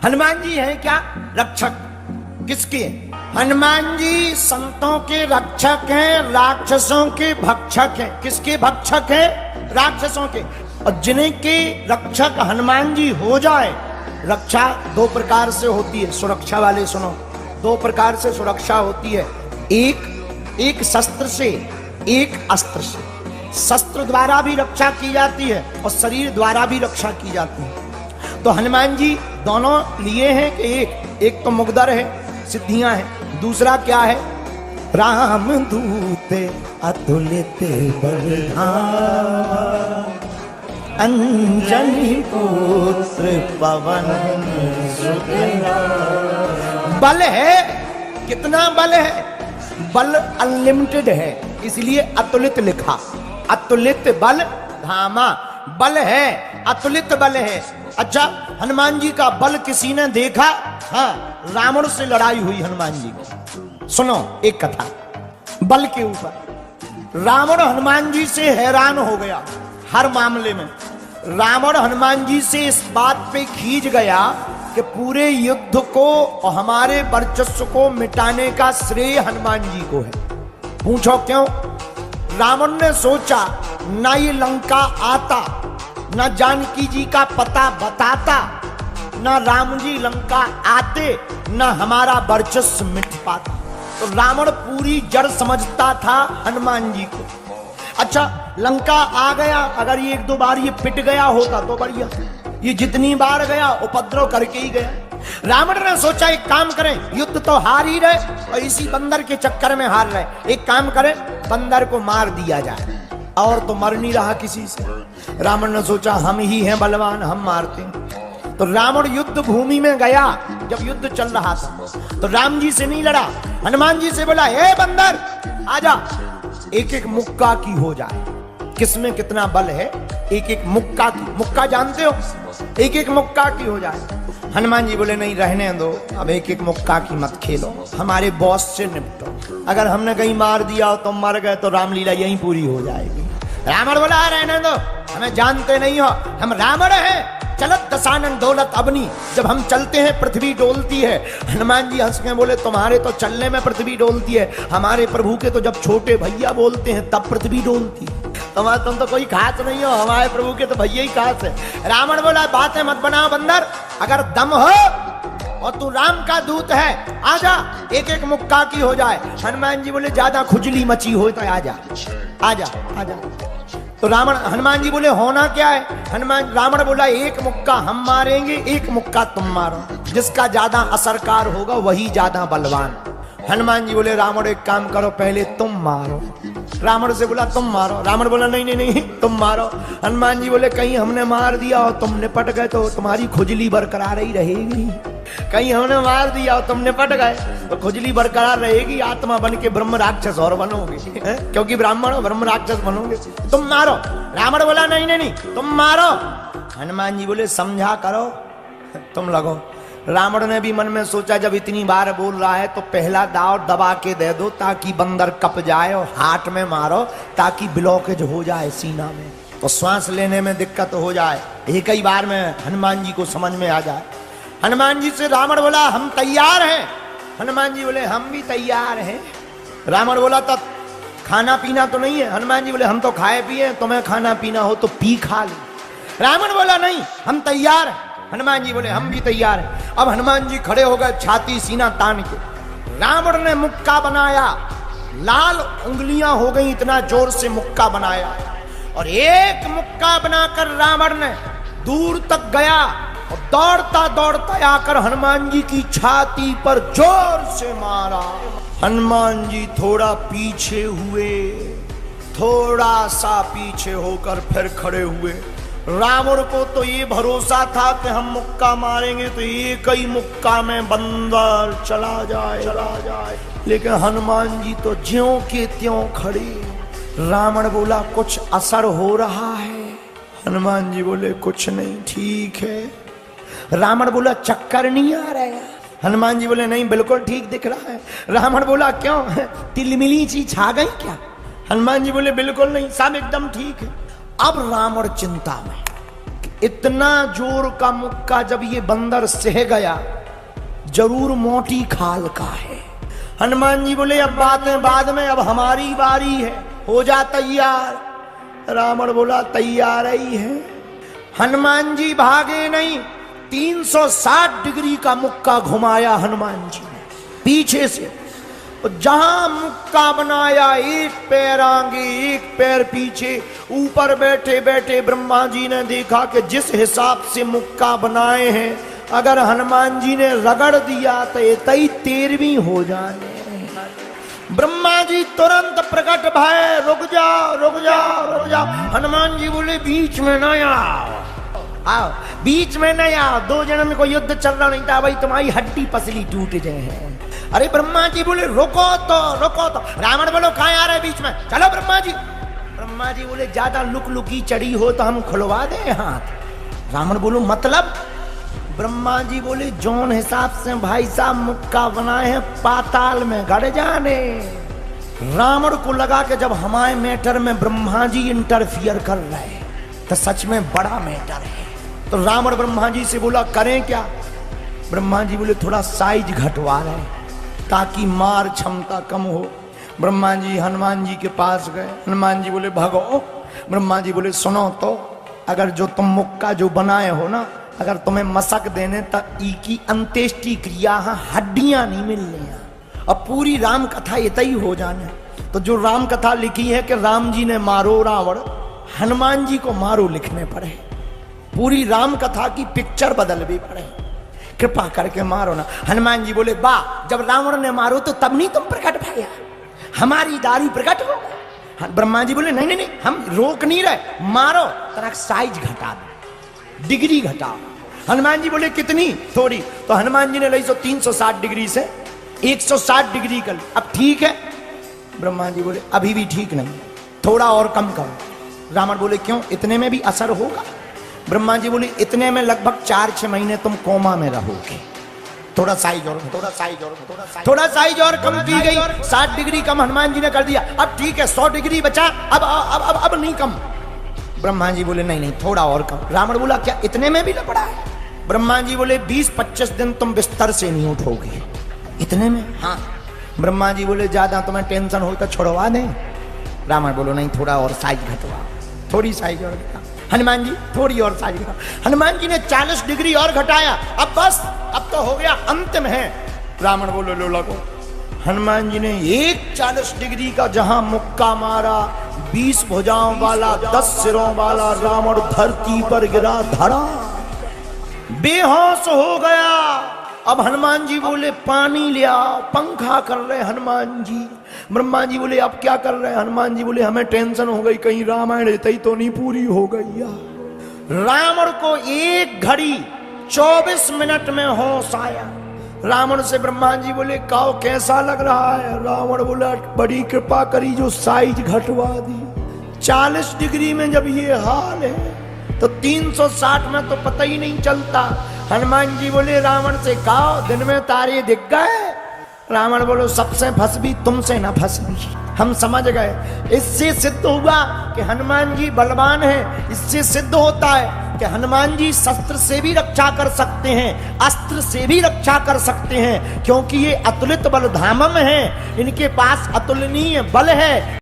हनुमान जी हैं क्या? रक्षक। किसके? हनुमान जी संतों के रक्षक हैं, राक्षसों के भक्षक हैं। किसके भक्षक हैं? राक्षसों के। और जिनके रक्षक हनुमान जी हो जाए, रक्षा दो प्रकार से होती है। सुरक्षा वाले सुनो, दो प्रकार से सुरक्षा होती है। एक शस्त्र से, एक अस्त्र से। शस्त्र द्वारा भी रक्षा की जाती है और शरीर द्वारा भी रक्षा की जाती है। तो हनुमान जी दोनों लिए हैं कि एक तो मुकद्दर है, सिद्धियां हैं, दूसरा क्या है? राम दूत अतुलित बलधामा, अंजनी पुत्र पवन सुत। बल है, कितना बल है? बल अनलिमिटेड है, इसलिए अतुलित लिखा। अतुलित बल धामा, बल है, अतुलित बल है। अच्छा, हनुमान जी का बल किसी ने देखा? हाँ, रावण से लड़ाई हुई हनुमान जी की। सुनो एक कथा बल के ऊपर। रावण हनुमान जी से हैरान हो गया हर मामले में। रावण हनुमान जी से इस बात पे खींच गया कि पूरे युद्ध को और हमारे वर्चस्व को मिटाने का श्रेय हनुमान जी को है। पूछो क्यों? रावण ने सोचा ना ये लंका आता, ना जानकी जी का पता बताता, ना राम जी लंका आते, ना हमारा वर्चस्व मिट पाता। तो रावण पूरी जड़ समझता था हनुमान जी को। अच्छा, लंका आ गया, अगर ये एक दो बार ये पिट गया होता तो बढ़िया। ये जितनी बार गया उपद्रव करके ही गया। रावण ने सोचा एक काम करें, युद्ध तो हार ही रहे और इसी बंदर के चक्कर में हार रहे, एक काम करें बंदर को मार दिया जाए, और तो मर नहीं रहा किसी से। रावण ने सोचा हम ही हैं बलवान, हम मारते हैं। तो रावण युद्ध भूमि में गया। जब युद्ध चल रहा था तो राम जी से नहीं लड़ा, हनुमान जी से बोला हे बंदर आजा, एक एक मुक्का की हो जाए। किसमें कितना बल है? एक एक मुक्का की। मुक्का जानते हो? एक एक मुक्का की हो जाए। हनुमान जी बोले नहीं, रहने दो, अब एक एक मुक्का की मत खेलो, हमारे बॉस से निपटो। अगर हमने कहीं मार दिया हो तो मर गए तो रामलीला यहीं पूरी हो जाएगी। रावण बोला रहने दो, हमें जानते नहीं हो, हम रावण हैं, चलत दशानन दौलत अबनी। जब हम चलते हैं पृथ्वी डोलती है। हनुमान जी हंस के बोले तुम्हारे तो चलने में पृथ्वी डोलती है, हमारे प्रभु के तो जब छोटे भैया बोलते हैं तब पृथ्वी डोलती है। तुम तो कोई खास नहीं हो, हमारे प्रभु के तो भैया ही खास है। रावण बोला बातें मत बनाओ बंदर, अगर दम हो और तू राम का दूत है आजा, एक एक मुक्का की हो जाए। हनुमान जी बोले ज्यादा खुजली मची हो तो आजा आजा आजा। तो हनुमान जी बोले होना क्या है? रावण बोला एक मुक्का हम मारेंगे, एक मुक्का तुम मारो, जिसका ज्यादा असरकार होगा वही ज्यादा बलवान। हनुमान जी बोले रावण एक काम करो, पहले तुम मारो। रावण से बोला तुम मारो। रावण बोला नहीं नहीं नहीं तुम मारो। हनुमान जी बोले कहीं हमने मार दिया और तुम निपट गए तो तुम्हारी खुजली बरकरार ही रहेगी। कहीं हमने मार दिया और तुम निपट गए तो खुजली बरकरार रहेगी, आत्मा बन के ब्रह्म राक्षस और बनोगे, क्योंकि ब्राह्मण ब्रह्म राक्षस बनोगे। तुम मारो। रावण बोला नहीं नहीं नहीं तुम मारो। हनुमान जी बोले समझा करो, तुम लगो। रावण ने भी मन में सोचा जब इतनी बार बोल रहा है तो पहला दाव दबा के दे दो ताकि बंदर कप जाए, और हाथ में मारो ताकि ब्लॉकेज हो जाए सीना में, तो श्वास लेने में दिक्कत हो जाए, एक ही बार में हनुमान जी को समझ में आ जाए। हनुमान जी से रावण बोला हम तैयार हैं। हनुमान जी बोले हम भी तैयार हैं। रावण बोला तब खाना पीना तो नहीं है? हनुमान जी बोले हम तो खाए पिए, तुम्हें खाना पीना हो तो पी खा लो। रावण बोला नहीं हम तैयार हैं। हनुमान जी बोले हम भी तैयार हैं। अब हनुमान जी खड़े हो गए छाती सीना तान के। रावण ने मुक्का बनाया, लाल उंगलियां हो गई, इतना जोर से मुक्का बनाया, और एक मुक्का बनाकर रावण ने दूर तक गया और दौड़ता दौड़ता आकर हनुमान जी की छाती पर जोर से मारा। हनुमान जी थोड़ा पीछे हुए, थोड़ा सा पीछे होकर फिर खड़े हुए। रावण को तो ये भरोसा था कि हम मुक्का मारेंगे तो एक ही मुक्का में बंदर चला जाए, लेकिन हनुमान जी तो ज्यों के त्यों खड़े। रावण बोला कुछ असर हो रहा है? हनुमान जी बोले कुछ नहीं, ठीक है। रावण बोला चक्कर नहीं आ रहा है? हनुमान जी बोले नहीं बिल्कुल ठीक दिख रहा है। रावण बोला क्यों, तिलमिली सी छा गई क्या? हनुमान जी बोले बिल्कुल नहीं, सब एकदम ठीक है। अब रावण चिंता में, इतना जोर का मुक्का जब ये बंदर सह गया, जरूर मोटी खाल का है। हनुमान जी बोले अब बातें बाद में, अब हमारी बारी है, हो जा तैयार। रावण बोला तैयार ही है। हनुमान जी भागे नहीं, 360 डिग्री का मुक्का घुमाया हनुमान जी ने पीछे से। जहां मुक्का बनाया, एक पैर आगे एक पैर पीछे, ऊपर बैठे बैठे ब्रह्मा जी ने देखा कि जिस हिसाब से मुक्का बनाए हैं, अगर हनुमान जी ने रगड़ दिया तो ये 13वीं हो जाने। ब्रह्मा जी तुरंत प्रकट भय, रुक जाओ रुक जाओ रुक जाओ। हनुमान जी बोले बीच में न आओ, बीच में न आओ, 2 जन्म में कोई युद्ध चल रहा नहीं था भाई, तुम्हारी हड्डी पसली टूट जाए। अरे ब्रह्मा जी बोले रुको तो रुको तो। रावण बोलो कहां आ रहे बीच में, चलो ब्रह्मा जी। ब्रह्मा जी बोले ज्यादा लुक लुकी चढ़ी हो तो हम खुलवा दे हाथ। रावण बोलो मतलब। ब्रह्मा जी बोले जौन हिसाब से भाई साहब मुक्का बनाए हैं, पाताल में गड़ जाने। रावण को लगा कि जब हमारे मैटर में ब्रह्मा जी इंटरफियर कर रहे तो सच में बड़ा मैटर है। तो रावण ब्रह्मा जी से बोला करें क्या। ब्रह्मा जी बोले थोड़ा साइज घटवा रहे ताकि मार क्षमता कम हो। ब्रह्मा जी हनुमान जी के पास गए। हनुमान जी बोले भगो। ब्रह्मा जी बोले सुनो तो, अगर जो तुम मुक्का जो बनाए हो ना, अगर तुम्हें मसक देने तक ई की अंत्येष्टि क्रिया हड्डियां नहीं मिलनी है, अब पूरी राम कथा ये ही हो जाने। तो जो राम कथा लिखी है कि राम जी ने मारो रावण, हनुमान जी को मारो लिखने पड़े। पूरी राम कथा की पिक्चर बदल भी पड़े, कृपा करके मारो ना। हनुमान जी बोले बा, जब रावण ने मारो तो तब नहीं तुम प्रकट भैया, हमारी दारी प्रकट हो। ब्रह्मा जी बोले नहीं नहीं नहीं, हम रोक नहीं रहे, मारो, तेरा साइज घटा दो, डिग्री घटाओ। हनुमान जी बोले कितनी, थोड़ी। तो हनुमान जी ने ली 360 डिग्री से 160 डिग्री कर, अब ठीक है। ब्रह्मा जी बोले अभी भी ठीक नहीं, थोड़ा और कम करो। रावण बोले क्यों, इतने में भी असर होगा। ब्रह्मा जी बोले इतने में लगभग 4-6 महीने तुम कोमा में रहोगे, थोड़ा साइज और थोड़ा साइज और थोड़ा साइज और कम की गई। 60 डिग्री कम हनुमान जी ने कर दिया, अब ठीक है 100 डिग्री बचा, अब नहीं कम। ब्रह्मा जी बोले नहीं नहीं थोड़ा और कम। रावण बोला क्या इतने में भी लपड़ा है। ब्रह्मा जी बोले 20-25 दिन तुम बिस्तर से नहीं उठोगे, इतने में। हाँ। ब्रह्मा जी बोले ज्यादा तुम्हें टेंशन हो तो छुड़वा दें। रावण बोलो नहीं थोड़ा और साइज घटवा, थोड़ी साइज और घटा। हनुमान जी थोड़ी और साइज घटा। हनुमान जी ने 40 डिग्री और घटाया, अब बस अब तो हो गया, अंतिम है। रावण बोलो लो लगो। हनुमान जी ने एक 40 डिग्री का जहां मुक्का मारा, 20 भुजाओं वाला 10 सिरों वाला रावण धरती पर गिरा, धड़ा बेहोश हो गया। अब हनुमान जी बोले पानी ले आओ, पंखा कर रहे हनुमान जी। ब्रह्मा जी बोले अब क्या कर रहे हैं। हनुमान जी बोले हमें टेंशन हो गई, कहीं रामायण ही तो नहीं पूरी हो गई यार। रावण को 1 घड़ी 24 मिनट में होश आया। रावण से ब्रह्मा जी बोले काओ कैसा लग रहा है। रावण बोला बड़ी कृपा करी जो साइज घटवा दी। 40 डिग्री में जब ये हाल है तो 360 में तो पता ही नहीं चलता। हनुमान जी बोले रावण से कहो दिन में तारे दिख गए। रावण बोलो सबसे फंस भी तुमसे ना फंस भी, हम समझ गए। इससे सिद्ध हुआ कि हनुमान जी बलवान हैं। इससे सिद्ध होता है कि हनुमान जी शस्त्र से भी रक्षा कर सकते हैं, अस्त्र से भी रक्षा कर सकते हैं, क्योंकि ये अतुलित बल धामम है, इनके पास अतुलनीय बल है।